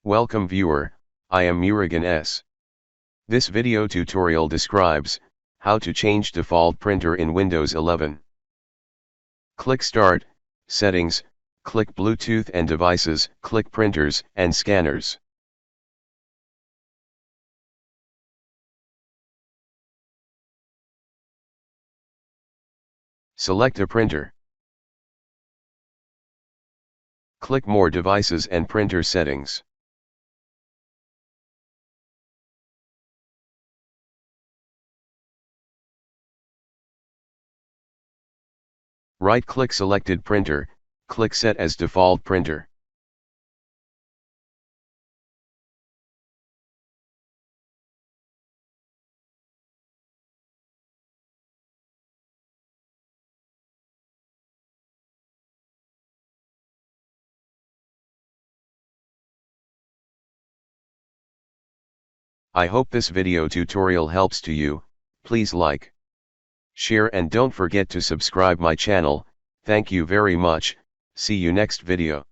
Welcome viewer, I am Murugan S. This video tutorial describes how to change default printer in Windows 11. Click Start, Settings, click Bluetooth and Devices, click Printers and Scanners. Select a printer. Click More Devices and Printer Settings. Right-click selected printer, click Set as default printer. I hope this video tutorial helps to you. Please like, share and don't forget to subscribe my channel. Thank you very much. See you next video.